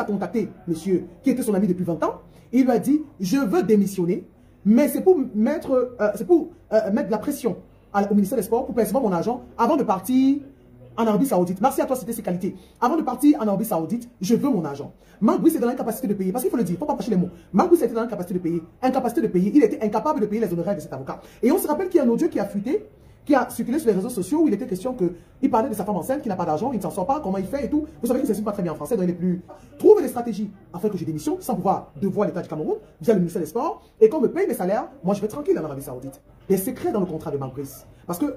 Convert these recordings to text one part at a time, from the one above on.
a contacté monsieur qui était son ami depuis 20 ans. Il lui a dit, je veux démissionner, mais c'est pour mettre, mettre de la pression au ministère des Sports pour percevoir mon argent avant de partir en Arabie Saoudite. Merci à toi, c'était ses qualités. Avant de partir en Arabie Saoudite, je veux mon argent. Marc Brice est dans l'incapacité de payer, parce qu'il faut le dire, il ne faut pas passer les mots. Marc Brice était dans l'incapacité de payer. Incapacité de payer, il était incapable de payer les honoraires de cet avocat. Et on se rappelle qu'il y a un audio qui a fuité, qui a circulé sur les réseaux sociaux où il était question qu'il parlait de sa femme enceinte qui n'a pas d'argent, il ne s'en sort pas, comment il fait et tout. Vous savez qu'il ne s'exprime pas très bien en français, donc il n'est plus. Trouve des stratégies afin que je démissionne sans pouvoir devoir l'État du Cameroun via le ministère des Sports. Et qu'on me paye mes salaires, moi je vais tranquille en Arabie Saoudite. Des secrets dans le contrat de Marc Brice. Parce que,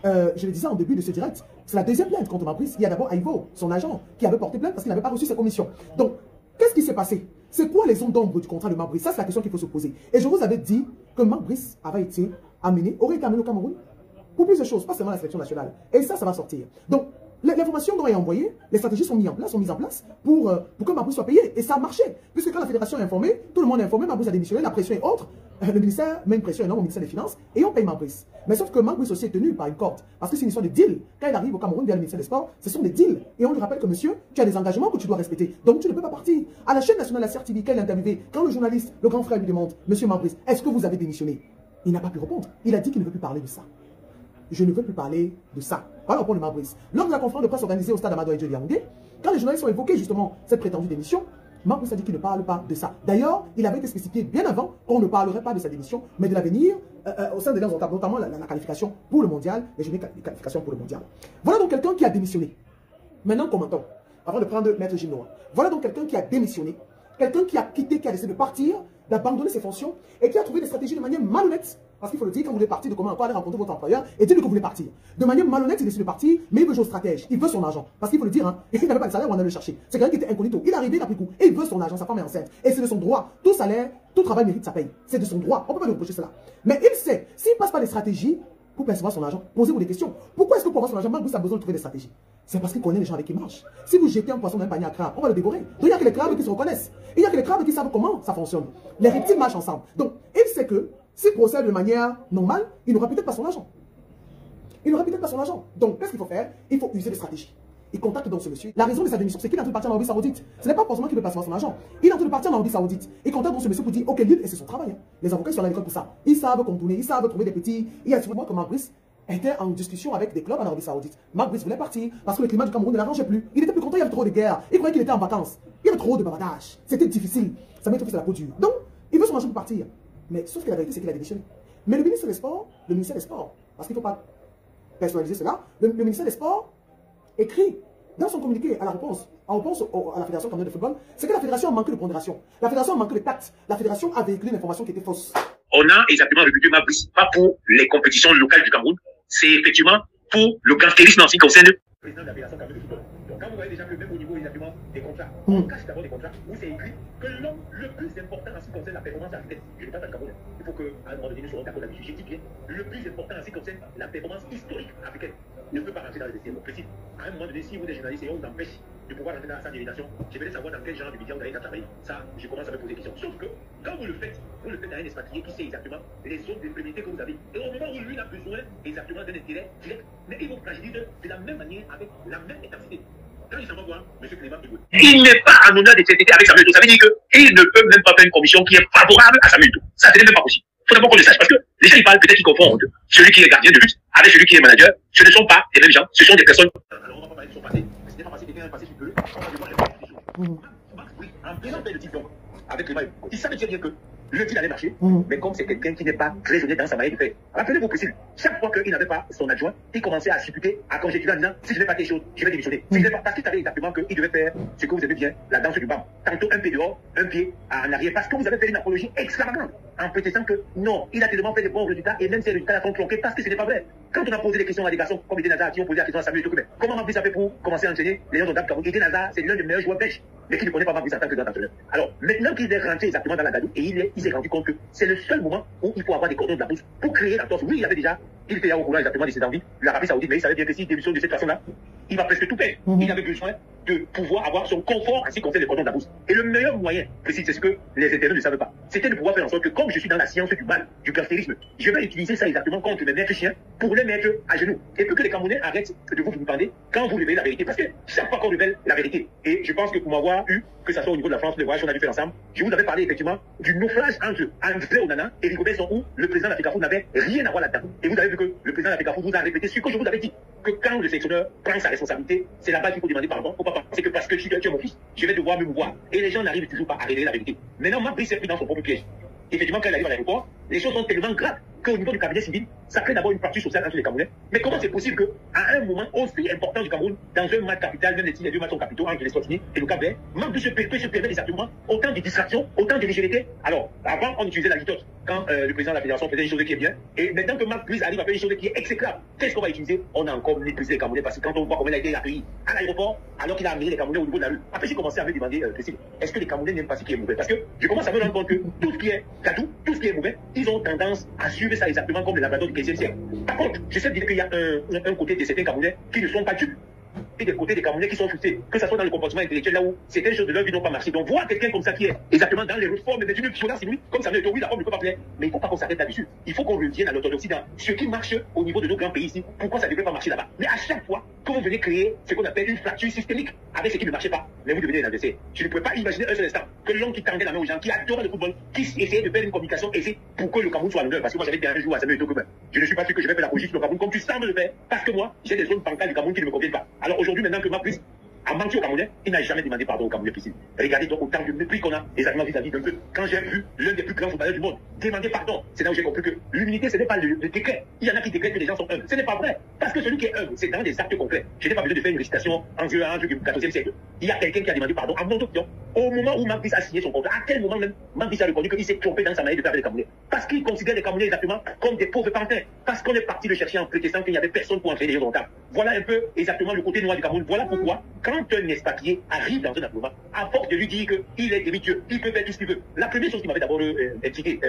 je le disais en début de ce direct, c'est la deuxième plainte contre Marc Brice. Il y a d'abord Aïvo, son agent, qui avait porté plainte parce qu'il n'avait pas reçu ses commissions. Donc, qu'est-ce qui s'est passé? C'est quoi les zones d'ombre du contrat de Marc Brice? Ça, c'est la question qu'il faut se poser. Et je vous avais dit que Marc Brice aurait été amené au Cameroun pour plus de choses, pas seulement la sélection nationale. Et ça va sortir. Donc, l'information dont est envoyée, les stratégies sont mises en place pour que Marc Brice soit payé. Et ça a marché. Puisque quand la fédération est informée, tout le monde est informé, Marc Brice a démissionné, la pression est autre. Le ministère met une pression énorme au ministère des Finances et on paye Marc Brice. Mais sauf que Marc Brice aussi est tenu par une corde. Parce que c'est une histoire de deal. Quand il arrive au Cameroun via le ministère des Sports, ce sont des deals. Et on lui rappelle que monsieur, tu as des engagements que tu dois respecter. Donc tu ne peux pas partir. À la chaîne nationale, la CRTV, quand il est interviewé, quand le journaliste, le grand frère lui demande, monsieur Marc Brice, est-ce que vous avez démissionné? Il n'a pas pu répondre. Il a dit qu'il ne veut plus parler de ça. Je ne veux plus parler de ça. Voilà pour le Marc Brice. Lors de la conférence de presse organisée au stade Amadou Ahidjo de Yaoundé, quand les journalistes ont évoqué justement cette prétendue démission, Marc Brice a dit qu'il ne parle pas de ça. D'ailleurs, il avait été spécifié bien avant qu'on ne parlerait pas de sa démission, mais de l'avenir au sein des notamment la qualification pour le mondial, les journées de qualification pour le mondial. Voilà donc quelqu'un qui a démissionné. Maintenant, commentons, avant de prendre Maître Gilles Noah. Voilà donc quelqu'un qui a démissionné, quelqu'un qui a quitté, qui a décidé de partir, d'abandonner ses fonctions et qui a trouvé des stratégies de manière malhonnête. Parce qu'il faut le dire, quand vous voulez partir, de comment encore aller rencontrer votre employeur et dire que vous voulez partir. De manière malhonnête, il décide de partir, mais il veut jouer au stratège. Il veut son argent. Parce qu'il faut le dire, hein, il n'avait pas de salaire, on allait le chercher. C'est quelqu'un qui était incognito. Il est arrivé, il a pris coup. Et il veut son argent, sa femme est enceinte. Et c'est de son droit. Tout salaire, tout travail mérite sa paye. C'est de son droit. On ne peut pas lui reprocher cela. Mais il sait, s'il ne passe pas des stratégies pour percevoir son argent, posez-vous des questions. Pourquoi est-ce que pour avoir son argent, Marc Brice a besoin de trouver des stratégies? C'est parce qu'il connaît les gens avec qui il marche. Si vous jetez un poisson dans un panier à crabes, on va le dévorer. Donc il n'y a que les crabes qui se reconnaissent. Il n'y a que les crabes qui savent comment ça fonctionne. Les reptiles marchent ensemble. Donc il sait que s'il procède de manière normale, il n'aura peut-être pas son argent. Il n'aura peut-être pas son argent. Donc qu'est-ce qu'il faut faire? Il faut user des stratégies. Il contacte donc ce monsieur. La raison de sa démission, c'est qu'il est en train de partir en Arabie Saoudite. Ce n'est pas forcément qu'il veut passer son argent. Il est en train de partir en Arabie Saoudite. Il contacte donc ce monsieur pour dire, ok, libre, et c'est son travail. Hein. Les avocats sont à l'école pour ça. Ils savent contourner, ils savent trouver des petits. Il y a sûrement que Marc Brice était en discussion avec des clubs en Arabie Saoudite. Marc Brice voulait partir parce que le climat du Cameroun ne l'arrangeait plus. Il était plus content, il y avait trop de guerres. Il croyait qu'il était en vacances. Il y avait trop de bavardage. C'était difficile. Ça m'a trop fait la peau dure. Donc, il veut son argent pour partir. Mais sauf que la vérité, c'est qu'il a démissionné. Mais le ministère des Sports, parce qu'il ne faut pas personnaliser cela, le ministère des Sports écrit dans son communiqué à la réponse, en réponse à la Fédération camerounaise de football, c'est que la Fédération a manqué de pondération. La Fédération a manqué de tact. La Fédération a véhiculé une information qui était fausse. On a exactement recruté Marc Brice, pas pour les compétitions locales du Cameroun, c'est effectivement pour le gangsterisme en ce qui concerne le président de la Fédération camerounaise de football. Donc quand vous voyez déjà que même au niveau exactement des contrats, on cache d'abord des contrats où c'est écrit que l'homme le plus important en ce qui concerne la performance africaine, je ne parle pas de Cameroun, il faut qu'à un moment donné nous soyons d'accord là-dessus, je dis bien, le plus important en ce qui concerne la performance historique africaine ne peut pas rentrer dans les décisions précises. À un moment donné, si vous êtes journaliste et on vous empêche de pouvoir rentrer dans sa déviation, je vais savoir dans quel genre de médias vous allez travailler. Ça, je commence à me poser des questions. Sauf que, quand vous le faites à un expatrié qui sait exactement les zones d'infériorité que vous avez. Et au moment où lui a besoin exactement d'un intérêt direct, mais il vous fragilise de la même manière, avec la même intensité. Quand il s'en va voir, M. Clément Pigoud, il n'est pas en honneur de traité avec Samuel Eto'o. Ça veut dire qu'il ne peut même pas faire une commission qui est favorable à Samuel Eto'o. Ça, ce n'est même pas possible. Il faut d'abord qu'on le sache parce que les gens, ils parlent peut-être qu'ils confondent celui qui est gardien de but avec celui qui est manager. Ce ne sont pas les mêmes gens, ce sont des personnes. Alors, on va pas parler de son passé, mais ce n'est pas passé, quelqu'un est passé sur peu. On va devoir répondre à des choses. Oui, en présentant le titre, avec Clément, il savait très bien que le deal allait marcher, mais comme c'est quelqu'un qui n'est pas très honnête dans sa manière de faire. Rappelez-vous, Priscille, chaque fois qu'il n'avait pas son adjoint, il commençait à supputer, à conjecturer en disant si je n'ai pas quelque chose, je vais démissionner. Si je n'ai pas, parce qu'il savait exactement qu'il devait faire ce que vous aimez bien, la danse du bas. Tantôt un pied dehors, un pied en arrière, parce que vous avez fait une apologie extravagante en prétextant que non, il a tellement fait de bons résultats et même ces résultats sont tronqués parce que ce n'est pas vrai. Quand on a posé des questions à des garçons comme Eden Hazard qui ont posé la question à Samuel Eto'o, comment Marc Brice a fait pour commencer à enchaîner les Lions d'Odab Cameroun? Eden Hazard, c'est l'un des meilleurs joueurs belges, mais qui ne connaît pas Marc Brice en tant que grand entraîneur. Alors, maintenant qu'il est rentré exactement dans la gadoue et il s'est rendu compte que c'est le seul moment où il faut avoir des cordons de la bourse pour créer la torse. Oui, il avait déjà, il était au courant exactement de ses envies, l'Arabie Saoudite, mais il savait bien que s'il démissionne de cette façon-là, il va presque tout perdre. Il avait besoin de pouvoir avoir son confort en ce qui concerne les cordons de la bourse. Et le meilleur moyen, c'est ce que les internautes ne savent pas, c'était de pouvoir faire en sorte que, comme je suis dans la science du mal, du gangsterisme, je vais utiliser ça exactement contre mes maîtres chiens pour les mettre à genoux. Et puis que les Camerounais arrêtent de vous demander quand vous révélez la vérité. Parce que chaque fois qu'on révèle la vérité, et je pense que pour m'avoir eu, que ça soit au niveau de la France, les voyages qu'on a dû faire ensemble, je vous avais parlé effectivement du naufrage entre André Onana et Rigobert Song, où le président de la FECAFOOT n'avait rien à voir là-dedans. Et vous avez vu que le président de la FECAFOOT vous a répété ce que je vous avais dit, que quand le sélectionneur prend sa responsabilité, c'est là-bas qu'il faut demander pardon. Faut pas penser que parce que tu es mon fils, je vais devoir me mouvoir. Et les gens n'arrivent toujours pas à révéler la vérité. Maintenant, Mabrice s'est pris dans son propre piège. Effectivement, quand il arrive à l'aéroport, les choses sont tellement graves qu'au niveau du cabinet civil, ça crée d'abord une fracture sociale entre les Camerounais. Mais comment c'est possible qu'à un moment aussi important du Cameroun, dans un match capital, même si les deux matchs sont capitaux entre les Eswatini et le Cap-Vert, Mabrice se permet exactement autant de distractions, autant de légèreté. Alors, avant, on utilisait la litote quand le président de la fédération faisait une chose qui est bien. Et maintenant que Mabrice arrive à faire une chose qui est exécrable, qu'est-ce qu'on va utiliser? On a encore méprisé les Camerounais parce que quand on voit comment il a été accueilli à l'aéroport, alors qu'il a amené les Camerounais au niveau de la rue. Après, j'ai commencé à me demander, est-ce que les Camerounais n'aiment pas ce qui est mauvais? Parce que je commence à me rendre compte que tout ce qui est gadou, tout ce qui est mauvais, ils ont tendance à suivre ça exactement comme les labradors du 15e siècle. Par contre, je sais dire qu'il y a un côté de certains Camerounais qui ne sont pas dupes. Et des côtés des Camerounais qui sont frustrés, que ce soit dans le comportement intellectuel, là où certaines choses de leur vie n'ont pas marché. Donc, voir quelqu'un comme ça qui est exactement dans les réformes, mais d'une violence inouïe, comme ça, oui, la forme ne peut pas plaire. Mais il ne faut pas qu'on s'arrête là-dessus. Il faut qu'on revienne à l'orthodoxie dans ce qui marche au niveau de nos grands pays ici. Pourquoi ça ne devrait pas marcher là-bas? Mais à chaque fois que vous venez créer ce qu'on appelle une fracture systémique avec ce qui ne marchait pas, mais vous devenez un adversaire. Je ne pouvais pas imaginer un seul instant que l'homme qui tendait la main aux gens, qui adorait le football, qui essayait de faire une communication aisée pour que le Cameroun soit l'honneur. Parce que moi, j'avais dit un jour à Samuel Eto'o que je ne suis pas sûr que je vais faire la politique sur le Cameroun comme tu sembles le faire. Parce que moi, j'ai des zones bancales du Cameroun qui ne me conviennent pas. Alors aujourd'hui, maintenant que Mabrice a menti au Camerounais, il n'a jamais demandé pardon au Camerounais possible. Regardez donc autant de mépris qu'on a exactement vis-à-vis d'un peu. Quand j'ai vu l'un des plus grands footballeurs du monde demander pardon, c'est là où j'ai compris que l'humilité, ce n'est pas le décret. Il y en a qui décrètent que les gens sont humbles. Ce n'est pas vrai. Parce que celui qui est humble, c'est dans des actes concrets. Je n'ai pas besoin de faire une récitation en Dieu du 14e siècle. Il y a quelqu'un qui a demandé pardon à mon option. Au moment où Mabrice a signé son contrat, à quel moment même Mabrice a reconnu qu'il s'est trompé dans sa manière de faire avec les Camerounais? Parce qu'il considère les Camerounais exactement comme des pauvres pantins. Parce qu'on est parti le chercher en prétextant qu'il n'y avait personne pour entraîner les gens dans. Voilà un peu exactement le côté noir du Cameroun. Voilà pourquoi, quand un expatrié arrive dans un affrontement, à force de lui dire qu'il est demi-dieu, il peut faire tout ce qu'il veut. La première chose qui m'avait d'abord intrigué,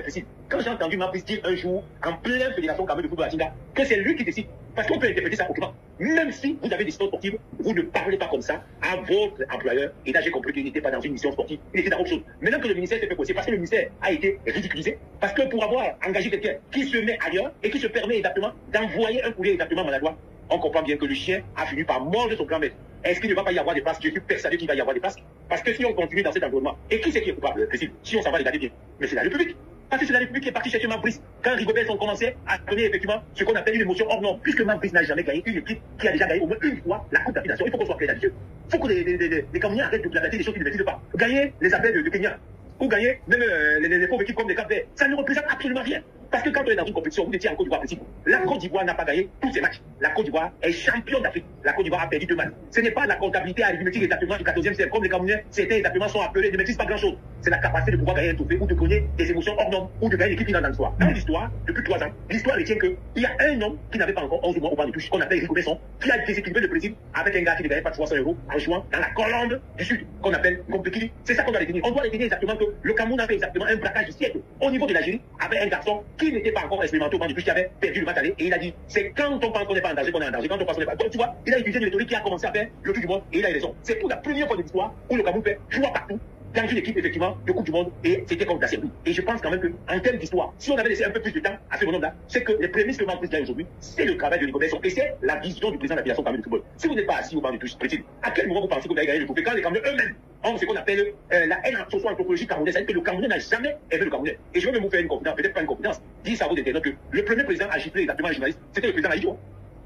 quand j'ai entendu Mabrice dire un jour, en pleine fédération Cameroun de football à Tinga, que c'est lui qui décide. Parce qu'on peut interpréter ça autrement. Même si vous avez des histoires sportives, vous ne parlez pas comme ça à votre employeur. Et là, j'ai compris qu'il n'était pas dans une mission sportive, il était dans autre chose. Maintenant que le ministère s'est fait poser, parce que le ministère a été ridiculisé, parce que pour avoir engagé quelqu'un qui se met ailleurs et qui se permet exactement d'envoyer un courrier exactement maladroit, on comprend bien que le chien a fini par mordre son grand maître. Est-ce qu'il ne va pas y avoir des passes? Je suis persuadé qu'il va y avoir des passes. Parce que si on continue dans cet environnement, et qui c'est qui est coupable? Si on s'en va regarder bien, mais c'est la République. Parce que c'est la République qui est partie chercher Mabrice. Quand Rigobert ont commencé à donner effectivement ce qu'on appelle une émotion hors norme, puisque Mabrice n'a jamais gagné une équipe qui a déjà gagné au moins une fois la Coupe d'Affiliation. Il faut qu'on soit clair là-dessus. Il faut que les Camerounais arrêtent de placer des choses qu'ils ne maîtrisent pas. Gagner les appels de Kenya, ou gagner même les pauvres équipes comme les Cap-Vert, ça ne représente absolument rien. Parce que quand on est dans une compétition, vous étiez en Côte d'Ivoire précis. La Côte d'Ivoire n'a pas gagné tous ses matchs. La Côte d'Ivoire est championne d'Afrique. La Côte d'Ivoire a perdu 2 matchs. Ce n'est pas la comptabilité arithmétique exactement du 14e siècle, comme les Camerounais, certains exactement sont appelés, ne maîtrisent pas grand-chose. C'est la capacité de pouvoir gagner un trophée ou de gagner des émotions hors normes ou de gagner l'équipe finale dans l'histoire. Dans l'histoire, depuis 3 ans, l'histoire retient qu'il y a un homme qui n'avait pas encore 11 mois au banc de touche, qu'on appelle Rigobert Song, qui a déséquilibré le Brésil avec un gars qui ne gagnait pas 300 € en jouant dans la Colombe du Sud, qu'on appelle Compekili. C'est ça qu'on doit retenir. On doit retenir exactement que le Cameroun a fait exactement un braquage du siècle au niveau de l'Algérie avec un garçon qui n'était pas encore expérimenté au banc de touche, qui avait perdu le match aller, et il a dit c'est quand on pense qu'on n'est pas en danger qu'on est en danger, quand on pense qu'on n'est pas. Donc tu vois, il a utilisé une rhétorique qui a commencé à faire le tour du monde, et il a eu raison. C'est pour la première fois de l'histoire où le Cameroun fait jouer partout dans une équipe effectivement de Coupe du Monde, et c'était contre la Serbie. Et je pense quand même qu'en termes d'histoire, si on avait laissé un peu plus de temps à ce bonhomme-là, c'est que les prémices que Mabrice gagne aujourd'hui, c'est le travail de Rigobert Song, et c'est la vision du président de la Fédération Cameroun de football. Si vous n'êtes pas assis au banc de touche, précis, à quel moment vous pensez que vous allez gagner le trophée? Quand les Camerounais eux-mêmes ont ce qu'on appelle la haine socio-anthropologique camerounaise, c'est-à-dire que le Camerounais n'a jamais aimé le Camerounais. Et je vais même vous faire une confidence, peut-être pas une confidence, dis ça à vos internautes que le premier président à gifler exactement un journaliste, c'était le président Aïdjo.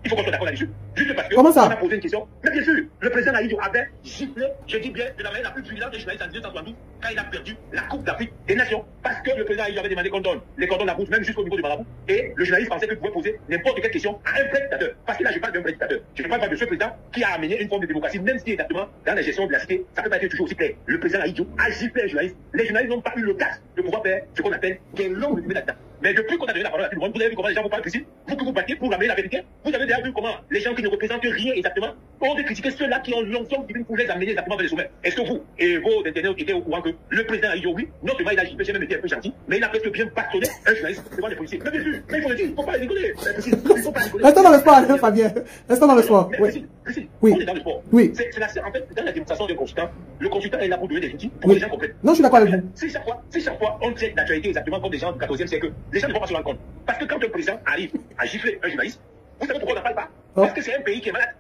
Il faut qu'on soit d'accord là-dessus. Juste parce que on a posé une question. Mais bien sûr, le président Aïdjo avait giflé, je dis bien, de la manière la plus violente des journalistes en 1972, quand il a perdu la Coupe d'Afrique des Nations. Parce que le président Aïdjo avait demandé qu'on donne les cordons de la bourse, même jusqu'au niveau du marabout. Et le journaliste pensait qu'il pouvait poser n'importe quelle question à un vrai dictateur. Parce que là, je parle d'un vrai dictateur. Je ne parle pas de ce président qui a amené une forme de démocratie, même si exactement, dans la gestion de la cité, ça ne peut pas être toujours aussi clair. Le président Aïdjo a giflé les journalistes. Les journalistes n'ont pas eu l'audace de pouvoir faire ce qu'on appelle des longues résumés là-dedans. Mais depuis qu'on a donné la parole à tout le monde, vous avez vu comment les gens vous parlent ici, vous que vous battez pour ramener la vérité. Vous avez déjà vu comment les gens qui ne représentent rien exactement ont de critiquer ceux-là qui ont l'onction divine pour les amener exactement vers le sommet. Est-ce que vous et vos internautes étaient au courant que le président a dit oui, non seulement il a j'ai même été un peu gentil, mais il a presque bien bâtonné un journaliste devant les policiers. Mais bien sûr, mais il faut le dire, il ne faut pas rigoler. Il faut pas rigoler. Restons dans le sport, Fabien. Restons dans le sport. Oui. Oui. On est dans le sport. Oui. En fait, dans la démonstration d'un consultant, le consultant est là pour donner des outils pour que les gens comprennent. Non, je suis d'accord avec vous. Si chaque fois on traite d'actualité exactement comme des gens du 14e siècle, les gens ne vont pas se rendre compte. Parce que quand un président arrive à gifler un journaliste, vous savez pourquoi on n'en parle pas? Parce que c'est un pays qui est malade.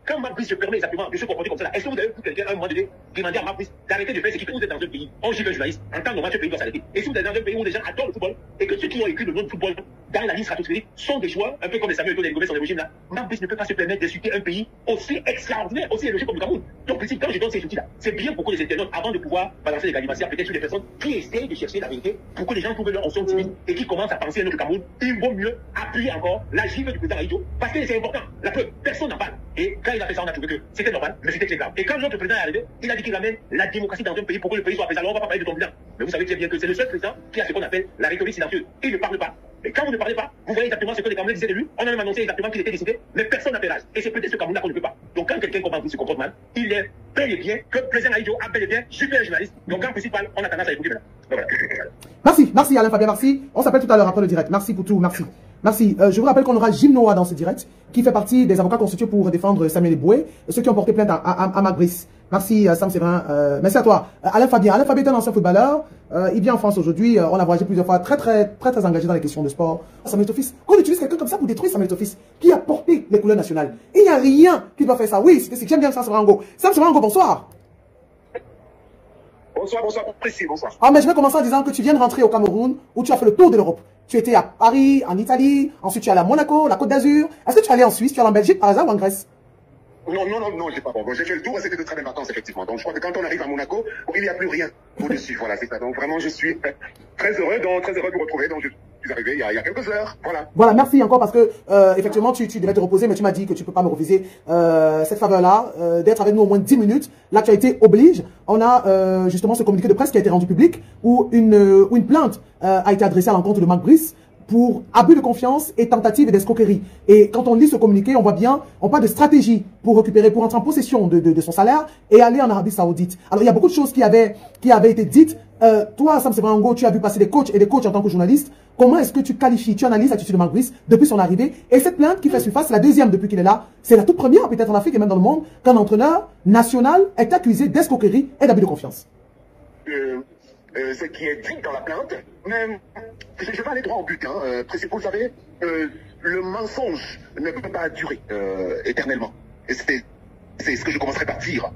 Quand Marc Brice se permet exactement de se comporter comme ça, est-ce que vous avez vu quelqu'un à un moment donné demander à Marc Brice d'arrêter de faire ce qu'il fait? Vous êtes dans un pays, on gifle un journaliste, en temps normal, ce pays doit s'arrêter. Et si vous êtes dans un pays où les gens adorent le football, et que ceux qui ont écrit le nom du football dans la liste stratosphérique sont des joueurs, un peu comme les Samuel Eto'o, les Gomez, sont des régimes là, Marc Brice ne peut pas se permettre d'insulter un pays aussi extraordinaire, aussi élogé comme le Cameroun. Donc, quand je donne ces outils-là, c'est bien pour que les internautes, avant de pouvoir balancer les galimacias, peut-être sur des personnes qui essayent de chercher la vérité, pour que les gens trouvent leur onction divine et qui commencent à penser à notre Cameroun, il vaut mieux appuyer encore la gifle du président Aïdjo, parce que c'est important. La preuve, personne n'en parle. Et quand il a fait ça, on a trouvé que c'était normal, mais c'était très grave. Et quand notre président est arrivé, il a dit qu'il amène la démocratie dans un pays pour que le pays soit apaisé. Alors on va pas parler de ton bilan. Mais vous savez très bien que c'est le seul président qui a ce qu'on appelle la rhétorique silencieuse. Il ne parle pas. Et quand vous ne parlez pas, vous voyez exactement ce que les Camerounais disaient de lui. On a même annoncé exactement qu'il était décédé, mais personne n'a fait l'âge. Et c'est peut-être ce Cameroun qu'on ne peut pas. Donc quand quelqu'un comme se comporte mal, il est bel et bien que le président Aïdjo a bel et bien giflé un journaliste. Donc en principal, on a tendance à écouter maintenant. Voilà. Merci Alain Fabien, merci. On s'appelle tout à l'heure après le direct. Merci pour tout, merci. Merci. Je vous rappelle qu'on aura Jim Noah dans ce direct, qui fait partie des avocats constitués pour défendre Samuel Eboué, ceux qui ont porté plainte à Marc Brice. Merci Sam Séverin. Merci à toi. Alain Fabien. Alain Fabien est un ancien footballeur. Il vient en France aujourd'hui. On l'a voyagé plusieurs fois. Très engagé dans les questions de sport. Samuel Eto'o, qu'on utilise quelqu'un comme ça pour détruire Samuel Eto'o, qui a porté les couleurs nationales. Il n'y a rien qui doit faire ça. Oui, j'aime bien Sam Séverin. Sam Séverin, bonsoir. Bonsoir, précis, bonsoir. Ah, mais je vais commencer en disant que tu viens de rentrer au Cameroun, où tu as fait le tour de l'Europe. Tu étais à Paris, en Italie, ensuite tu es allé à Monaco, la Côte d'Azur. Est-ce que tu es allé en Suisse, tu es allé en Belgique par hasard ou en Grèce? Non, j'ai pas bon. J'ai fait le tour et c'était de très belles vacances, effectivement. Donc je crois que quand on arrive à Monaco, il n'y a plus rien au-dessus. Voilà, c'est ça. Donc vraiment, je suis très heureux de vous retrouver. Donc je suis arrivé il y a quelques heures. Voilà. Voilà, merci encore parce que effectivement, tu devais te reposer, mais tu m'as dit que tu peux pas me refuser cette faveur-là, d'être avec nous au moins 10 minutes. L'actualité oblige. On a justement ce communiqué de presse qui a été rendu public où une plainte a été adressée à l'encontre de Marc Brice pour abus de confiance et tentative d'escroquerie. Et quand on lit ce communiqué, on voit bien, on parle de stratégie pour récupérer, pour entrer en possession de son salaire et aller en Arabie Saoudite. Alors, il y a beaucoup de choses qui avaient été dites. Toi, Sam Séverin, tu as vu passer des coachs en tant que journaliste. Comment est-ce que tu qualifies, tu analyses l'attitude de Marc Brice depuis son arrivée? Et cette plainte qui fait surface, c'est la deuxième depuis qu'il est là. C'est la toute première, peut-être en Afrique et même dans le monde, qu'un entraîneur national est accusé d'escroquerie et d'abus de confiance. Ce qui est dit dans la plainte, mais je vais aller droit au but. Vous savez, le mensonge ne peut pas durer éternellement. Et c'est ce que je commencerai par dire.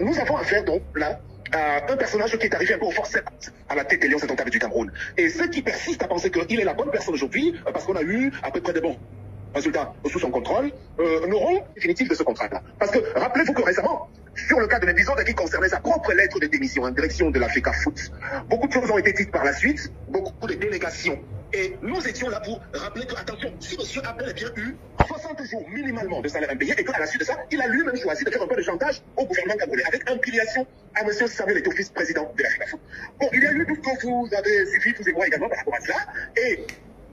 Nous avons affaire donc là à un personnage qui est arrivé un peu au forceps à la tête des Lions indomptables du Cameroun. Et ceux qui persistent à penser qu'il est la bonne personne aujourd'hui, parce qu'on a eu à peu près de bons résultats sous son contrôle, n'auront définitif de ce contrat-là. Parce que rappelez-vous que récemment, sur le cas de l'épisode qui concernait sa propre lettre de démission en direction de la FECA Foot, beaucoup de choses ont été dites par la suite, beaucoup de délégations. Et nous étions là pour rappeler que, attention, si monsieur a bel et bien eu 60 jours minimalement de salaire impayé et qu'à la suite de ça, il a lui-même choisi de faire un peu de chantage au gouvernement camerounais avec implication à monsieur Samuel Eto'o, vice-président de la FECA Foot. Bon, il y a eu tout ce que vous avez suivi, tous et moi également par rapport à cela. Et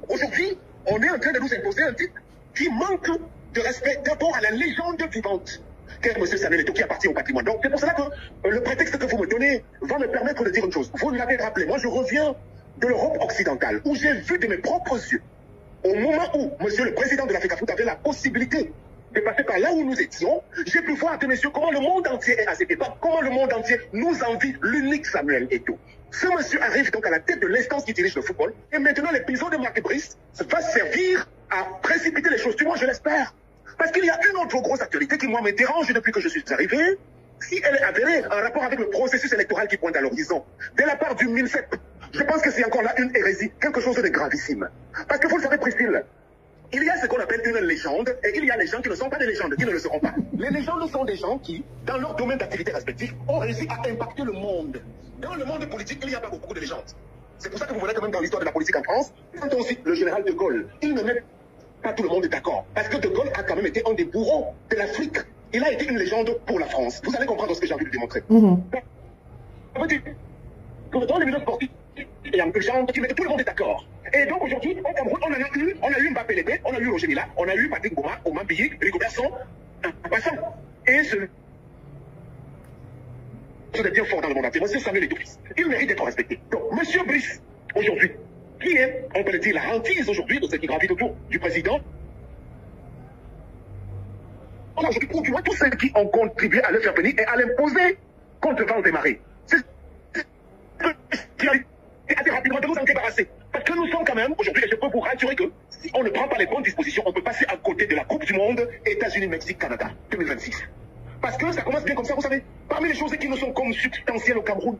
aujourd'hui, on est en train de nous imposer un type qui manque de respect d'abord à la légende vivante qu'est M. Samuel Eto'o qui appartient au patrimoine. Donc c'est pour cela que le prétexte que vous me donnez va me permettre de dire une chose. Vous l'avez rappelé, moi je reviens de l'Europe occidentale où j'ai vu de mes propres yeux, au moment où M. le président de la FECA Foot avait la possibilité de passer par là où nous étions, j'ai pu voir, messieurs, comment le monde entier est à cette époque, comment le monde entier nous envie l'unique Samuel Eto'o. Ce monsieur arrive donc à la tête de l'instance qui dirige le football, et maintenant l'épisode de Marc Brice va servir à précipiter les choses. Du moins, je l'espère. Parce qu'il y a une autre grosse actualité qui, moi, me dérange depuis que je suis arrivé. Si elle est avérée en rapport avec le processus électoral qui pointe à l'horizon, de la part du MINSEP, je pense que c'est encore là une hérésie, quelque chose de gravissime. Parce que vous le savez, Priscille, il y a ce qu'on appelle une légende, et il y a les gens qui ne sont pas des légendes, qui ne le seront pas. Les légendes sont des gens qui, dans leur domaine d'activité respectif, ont réussi à impacter le monde. Dans le monde politique, il n'y a pas beaucoup de légendes. C'est pour ça que vous voyez quand même dans l'histoire de la politique en France, quand aussi le général de Gaulle, il ne met pas tout le monde d'accord. Parce que de Gaulle a quand même été un des bourreaux de l'Afrique. Il a été une légende pour la France. Vous allez comprendre ce que j'ai envie de démontrer. Ça veut dire que dans les milieux sportifs, il y a une légende qui met tout le monde est d'accord. Et donc aujourd'hui, au Cameroun, on a eu Mbappé Lépé, on a eu Roger Mila, on a eu Patrick Bouma, Oman Billy, Rigobert Son, en passant. Et ce est bien fort dans le monde entier. Monsieur Samuel Eto'o, il mérite d'être respecté. Donc, Monsieur Brice, aujourd'hui, qui est, on peut le dire, la hantise aujourd'hui de ce qui gravite autour du président. On a aujourd'hui, ou du moins tous ceux qui ont contribué à le faire venir et à l'imposer contre le vent des marées. C'est ce qui a été rapidement de nous en débarrasser. Parce que nous sommes quand même, aujourd'hui, et je peux vous rassurer que si on ne prend pas les bonnes dispositions, on peut passer à côté de la Coupe du Monde États-Unis, Mexique, Canada 2026. Parce que ça commence bien comme ça, vous savez. Parmi les choses qui nous sont comme substantielles au Cameroun,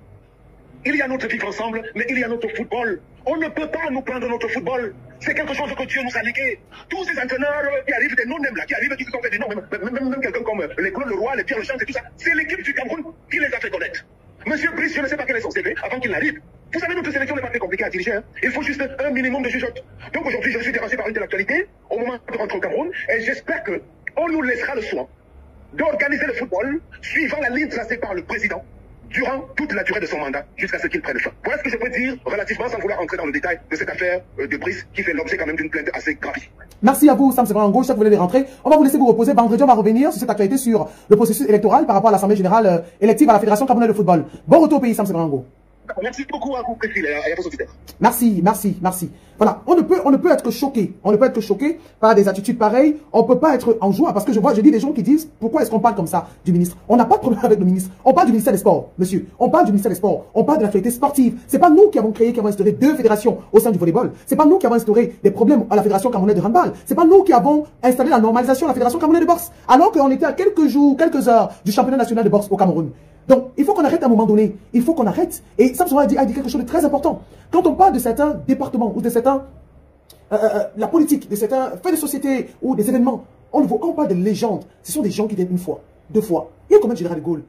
il y a notre vivre ensemble, mais il y a notre football. On ne peut pas nous prendre notre football. C'est quelque chose que Dieu nous a légué. Tous ces entraîneurs qui arrivent, des non-nèmes là, qui arrivent, qui se sont fait des noms, même quelqu'un comme les Claude Leroy, les Pierre Lechamp et tout ça, c'est l'équipe du Cameroun qui les a fait connaître. Monsieur Brice, je ne sais pas quel est son CV avant qu'il n'arrive. Vous savez, notre sélection n'est pas très compliquée à diriger. Hein. Il faut juste un minimum de jugeote. Donc aujourd'hui, je suis dérangé par une de l'actualité au moment de rentrer au Cameroun et j'espère qu'on nous laissera le soin d'organiser le football suivant la ligne tracée par le président durant toute la durée de son mandat, jusqu'à ce qu'il prenne fin. Voilà ce que je peux dire relativement, sans vouloir entrer dans le détail de cette affaire de Brice, qui fait l'objet quand même d'une plainte assez grave. Merci à vous, Sam Severin. Je sais que vous voulez rentrer. On va vous laisser vous reposer. Vendredi, on va revenir sur cette actualité sur le processus électoral par rapport à l'Assemblée générale élective à la Fédération camerounaise de football. Bon retour au pays, Sam Severin. Merci beaucoup à vous, Priscille, et à vos auditeurs. Merci, merci, merci. Voilà, on ne peut être choqué. On ne peut être choqué par des attitudes pareilles. On ne peut pas être en joie parce que je dis des gens qui disent pourquoi est-ce qu'on parle comme ça du ministre. On n'a pas de problème avec le ministre. On parle du ministère des Sports, monsieur. On parle du ministère des Sports. On parle de l'actualité sportive. C'est pas nous qui avons instauré 2 fédérations au sein du volleyball. C'est pas nous qui avons instauré des problèmes à la Fédération camerounaise de handball. C'est pas nous qui avons installé la normalisation à la Fédération camerounaise de boxe. Alors qu'on était à quelques jours, quelques heures du championnat national de boxe au Cameroun. Donc, il faut qu'on arrête à un moment donné. Il faut qu'on arrête. Et Sam Severin a dit quelque chose de très important. Quand on parle de certains départements ou de certains... la politique, de certains faits de société ou des événements, quand on parle de légendes, ce sont des gens qui viennent une fois, 2 fois. Il y a combien de général de Gaulle?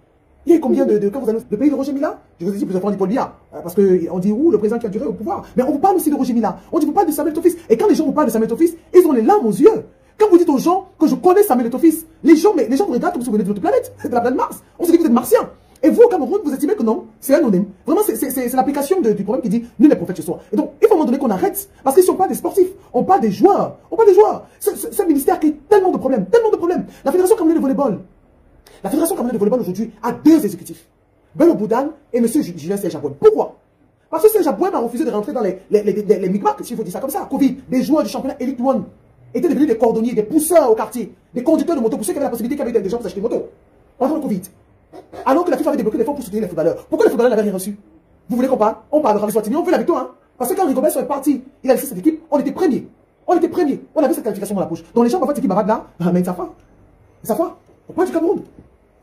Il y a combien quand vous allez le pays de Roger Mila? Je vous ai dit, vous avez dit Paul Biya. Parce qu'on dit, le président qui a duré au pouvoir. Mais on vous parle aussi de Roger Mila. On dit, vous parlez de Samuel Eto'o. Et quand les gens vous parlent de Samuel Eto'o, ils ont les larmes aux yeux. Quand vous dites aux gens que je connais Samuel Eto'o, les gens vous regardent comme si vous venez de notre planète, de la planète Mars. On se dit que vous êtes martien. Et vous, au Cameroun, vous estimez que non, c'est anonyme. Vraiment, c'est l'application du problème qui dit nul n'est prophète chez soi. Et donc, il faut à un moment donné qu'on arrête. Parce que si on parle des sportifs, on parle des joueurs. On parle des joueurs. C'est un ministère qui a tellement de problèmes. Tellement de problèmes. La Fédération camerounaise de volleyball. La Fédération camerounaise de volleyball aujourd'hui a 2 exécutifs. Bello Boudane et M. Julien Serge Abouem. Pourquoi? Parce que Serge Abouem a refusé de rentrer dans les micmacs, si vous dites ça comme ça. Covid, des joueurs du championnat Elite One étaient devenus des cordonniers, des pousseurs au quartier, des conducteurs de moto, pour ceux qui avaient la possibilité, qui avaient des gens pour s'acheter des motos. Pendant le Covid. Alors que la FIFA avait débloqué des fonds pour soutenir les footballeurs. Pourquoi les footballeurs n'avaient rien reçu? Vous voulez qu'on parle? On parle de Ravi Swatini, on veut la victoire. Hein? Parce que quand Rigobert est parti, il a laissé cette équipe, on était premiers. On était premiers. On avait cette qualification dans la poche. Donc les gens, parfois, cette équipe bavarde là, mais ça fait. Ça fait. On parle du Cameroun.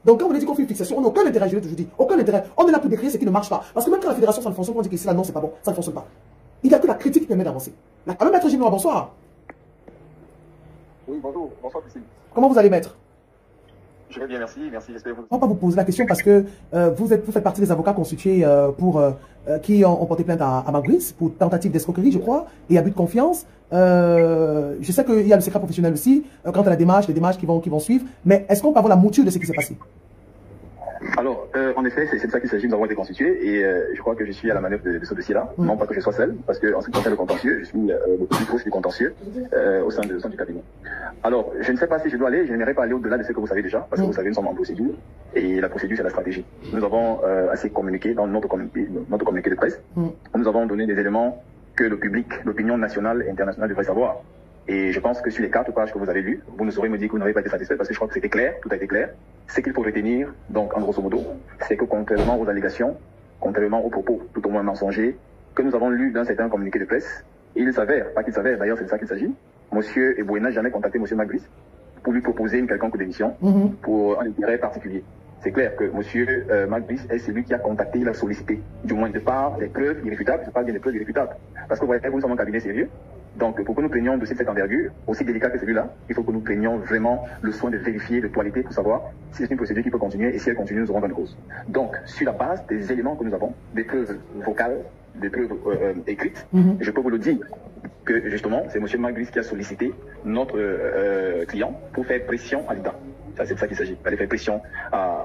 Donc quand on a dit qu'on fait une fixation, on n'a aucun intérêt, je l'ai dis. Aucun intérêt. On est là pour décrire ce qui ne marche pas. Parce que même quand la fédération, ça ne fonctionne pas, on dit que c'est là, non, c'est pas bon. Ça ne fonctionne pas. Il n'y a que la critique qui permet d'avancer. Alors, maître Ginois, bonsoir. Oui, bonjour. Bonsoir, Priscille. Comment vous allez, maître? Je vais bien, merci. Merci, j'espère que vous... On va pas vous poser la question parce que vous faites partie des avocats constitués qui ont porté plainte à Magris pour tentative d'escroquerie, je crois, et abus de confiance. Je sais qu'il y a le secret professionnel aussi, quant à les démarches qui vont suivre. Mais est-ce qu'on peut avoir la mouture de ce qui s'est passé? Alors, en effet, c'est de ça qu'il s'agit. Nous avons été constitués et je crois que je suis à la manœuvre de ce dossier-là. Non pas que je sois seul, parce que en ce qui concerne le contentieux, je suis le plus proche du contentieux au sein du cabinet. Alors, je ne sais pas si je dois aller, je n'aimerais pas aller au-delà de ce que vous savez déjà, parce que vous savez, nous sommes en procédure et la procédure, c'est la stratégie. Nous avons assez communiqué dans notre communiqué de presse. Nous avons donné des éléments que le public, l'opinion nationale et internationale devrait savoir. Et je pense que sur les 4 pages que vous avez lues, vous ne saurez me dire que vous n'avez pas été satisfait parce que je crois que c'était clair, tout a été clair. Ce qu'il faut retenir, donc en grosso modo, c'est que contrairement aux allégations, contrairement aux propos tout au moins mensongers, que nous avons lus dans certains communiqués de presse, il s'avère, pas qu'il s'avère, d'ailleurs c'est de ça qu'il s'agit, Monsieur Eboué n'a jamais contacté Monsieur Magris pour lui proposer une quelconque démission pour un intérêt particulier. C'est clair que Monsieur Magris est celui qui a contacté, il a sollicité, du moins de part des preuves irréfutables, je parle bien des preuves irréfutables, parce que vous voyez, nous sommes un cabinet sérieux. Donc, pour que nous prenions un dossier de cette envergure, aussi délicat que celui-là, il faut que nous prenions vraiment le soin de vérifier, de toiletter pour savoir si c'est une procédure qui peut continuer et si elle continue, nous aurons gain de cause. Donc, sur la base des éléments que nous avons, des preuves vocales, des preuves écrites, je peux vous le dire que justement, c'est M. Magris qui a sollicité notre client pour faire pression à l'État. C'est de ça qu'il s'agit. Aller faire pression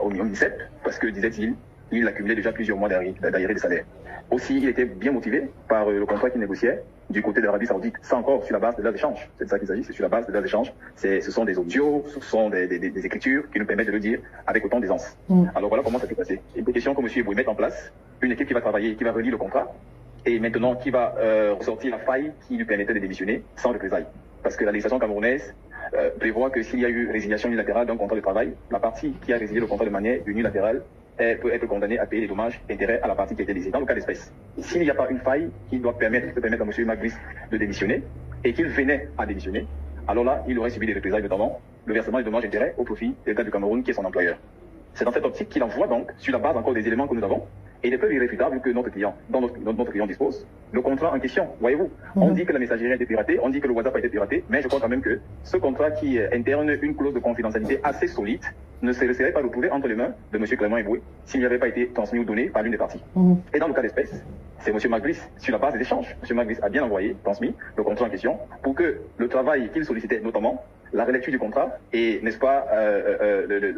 au MINICEP parce que, disait-il, il accumulait déjà plusieurs mois d'arriérés de salaire. Aussi, il était bien motivé par le contrat qu'il négociait du côté de l'Arabie Saoudite. C'est encore sur la base de leurs échanges. C'est de ça qu'il s'agit, c'est sur la base de leurs échanges. Ce sont des audios, ce sont des écritures qui nous permettent de le dire avec autant d'aisance. Alors voilà comment ça s'est passé. Une question que M. Eboué met en place, une équipe qui va travailler, qui va relire le contrat, et maintenant qui va ressortir la faille qui lui permettait de démissionner sans représailles. Parce que la législation camerounaise prévoit que s'il y a eu résiliation unilatérale d'un contrat de travail, la partie qui a résilié le contrat de manière unilatérale peut être condamnée à payer les dommages et intérêts à la partie qui a été lésée, dans le cas d'espèce. S'il n'y a pas une faille qui doit permettre à M. Magris de démissionner, et qu'il venait à démissionner, alors là, il aurait subi des représailles, notamment le versement des dommages et intérêts au profit de l'État du Cameroun, qui est son employeur. C'est dans cette optique qu'il envoie donc, sur la base encore des éléments que nous avons, et des preuves irréfutables que notre client, dont notre client dispose, le contrat en question. Voyez-vous, on dit que la messagerie a été piratée, on dit que le WhatsApp a été piraté, mais je crois quand même que ce contrat qui interne une clause de confidentialité assez solide ne se serait pas retrouvé entre les mains de M. Clément Eboué s'il n'y avait pas été transmis ou donné par l'une des parties. Et dans le cas d'espèce, c'est M. Magris, sur la base des échanges, M. Magris a bien envoyé, transmis le contrat en question pour que le travail qu'il sollicitait, notamment la relecture du contrat et, n'est-ce pas,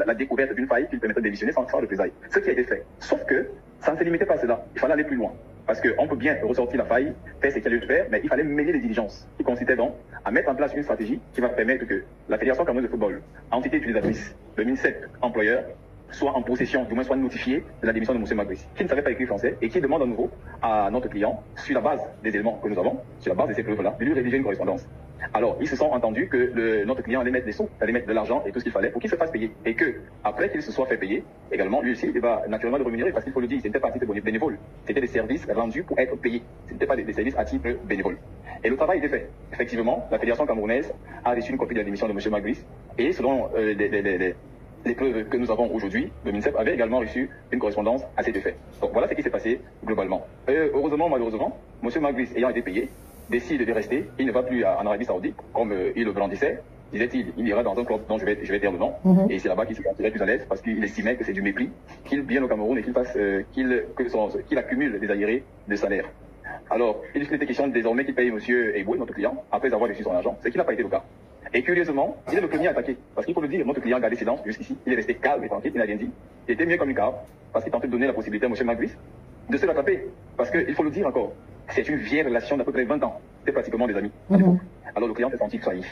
la découverte d'une faille qui lui permettait de démissionner sans représailles. Ce qui a été fait. Sauf que ça ne se limitait pas à cela. Il fallait aller plus loin. Parce qu'on peut bien ressortir la faille, faire ce qu'il y a lieu de faire, mais il fallait mêler les diligences, qui consistait donc à mettre en place une stratégie qui va permettre que la Fédération camerounaise de football, entité utilisatrice, le MINSEP employeur, soit en possession, du moins soit notifié de la démission de M. Magris, qui ne savait pas écrire français et qui demande à nouveau à notre client, sur la base des éléments que nous avons, sur la base de ces preuves-là, de lui rédiger une correspondance. Alors, ils se sont entendus que notre client allait mettre des sous, allait mettre de l'argent et tout ce qu'il fallait pour qu'il se fasse payer. Et que, après qu'il se soit fait payer, également, lui aussi, il va naturellement le rémunérer parce qu'il faut le dire, c'était pas à titre bénévole. C'était des services rendus pour être payés. Ce n'était pas des services à titre bénévole. Et le travail était fait. Effectivement, la Fédération camerounaise a reçu une copie de la démission de M. Magris et selon les preuves que nous avons aujourd'hui, le MINSEP avait également reçu une correspondance à cet effet. Donc voilà ce qui s'est passé globalement. Heureusement, malheureusement, M. Magris ayant été payé, décide de rester, il ne va plus en Arabie Saoudite, comme il le brandissait, disait-il, il ira dans un club dont je vais dire le nom, et c'est là-bas qu'il se sentirait plus à l'aise, parce qu'il estimait que c'est du mépris, qu'il vienne au Cameroun et qu'il accumule des arriérés de salaire. Alors, il était question désormais qu'il paye M. Eboué, notre client, après avoir reçu son argent, ce qui n'a pas été le cas. Et curieusement, il est le premier à attaquer, parce qu'il faut le dire, notre client a gardé silence jusqu'ici, il est resté calme et tranquille, il n'a rien dit, il était mieux comme une cave, parce qu'il tentait de donner la possibilité à M. Magris de se rattraper, parce qu'il faut le dire encore, c'est une vieille relation d'à peu près 20 ans. C'était pratiquement des amis. Alors le client s'est senti trahi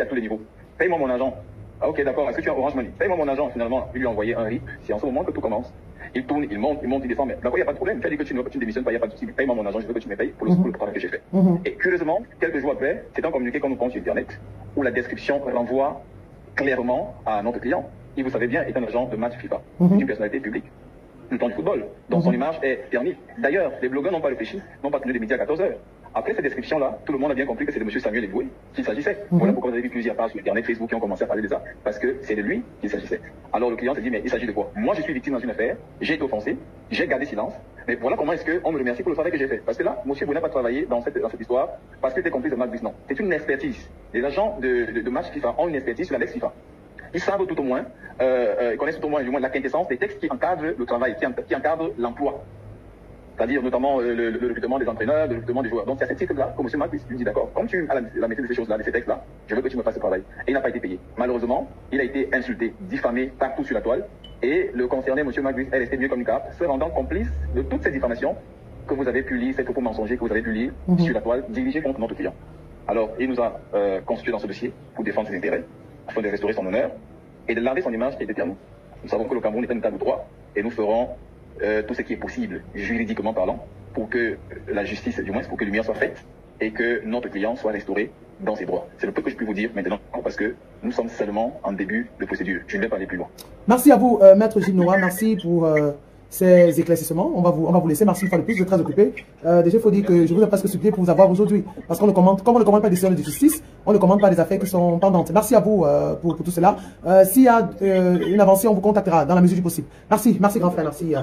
à tous les niveaux. Paye-moi mon argent. Ah ok d'accord, est-ce que tu as Orange Money? Paye-moi mon argent. Finalement, il lui a envoyé un RIP. C'est en ce moment que tout commence. Il tourne, il monte, il descend. Mais d'accord, il n'y a pas de problème. Tu as dit que tu ne démissionnes pas, il n'y a pas de souci. Paye-moi mon argent, je veux que tu me payes pour le travail que j'ai fait. Et curieusement, quelques jours après, c'est un communiqué qu'on nous prend sur Internet où la description renvoie clairement à notre client. Il, vous savez bien, est un agent de match FIFA, une personnalité publique. Le temps du football, dont son image est ternie. D'ailleurs, les blogueurs n'ont pas réfléchi, n'ont pas tenu des médias à 14h. Après cette description-là, tout le monde a bien compris que c'est de M. Samuel Eboué qu'il s'agissait. Voilà pourquoi vous avez vu plusieurs pages sur Internet, Facebook qui ont commencé à parler de ça, parce que c'est de lui qu'il s'agissait. Alors le client s'est dit, mais il s'agit de quoi? Moi, je suis victime dans une affaire, j'ai été offensé, j'ai gardé silence, mais voilà comment est-ce qu'on me remercie pour le travail que j'ai fait. Parce que là, M. Eboué n'a pas travaillé dans cette histoire parce qu'il était complice de Magris, non. C'est une expertise. Les agents de match FIFA ont une expertise sur la Lex FIFA. Ils savent tout au moins, connaissent tout au moins, du moins la quintessence des textes qui encadrent le travail, qui encadrent l'emploi. C'est-à-dire notamment le recrutement des entraîneurs, le recrutement des joueurs. Donc c'est à ce titre-là que M. Magris lui dit d'accord, comme tu as la maîtrise de ces choses-là, de ces textes-là, je veux que tu me fasses ce travail. Et il n'a pas été payé. Malheureusement, il a été insulté, diffamé partout sur la toile, et le concerné, M. Magris, est resté mieux comme une carte, se rendant complice de toutes ces diffamations que vous avez pu lire, ces propos mensongers que vous avez pu lire sur la toile, dirigés contre notre client. Alors, il nous a constitué dans ce dossier pour défendre ses intérêts, afin de restaurer son honneur et de laver son image qui était derrière nous. Nous savons que le Cameroun est un état de droit et nous ferons tout ce qui est possible, juridiquement parlant, pour que la justice, du moins, pour que lumière soit faite et que notre client soit restauré dans ses droits. C'est le peu que je peux vous dire maintenant, parce que nous sommes seulement en début de procédure. Je ne vais pas aller plus loin. Merci à vous, Maître Gilles Noura. Merci pour ces éclaircissements. On va vous laisser. Merci une fois de plus. Je suis très occupé. Déjà, il faut dire que je vous ai presque supplié pour vous avoir aujourd'hui. Parce qu'on ne commande, comme on ne commande pas des décisions de justice, on ne commande pas des affaires qui sont pendantes. Merci à vous pour tout cela. S'il y a une avancée, on vous contactera dans la mesure du possible. Merci, merci grand frère. Merci.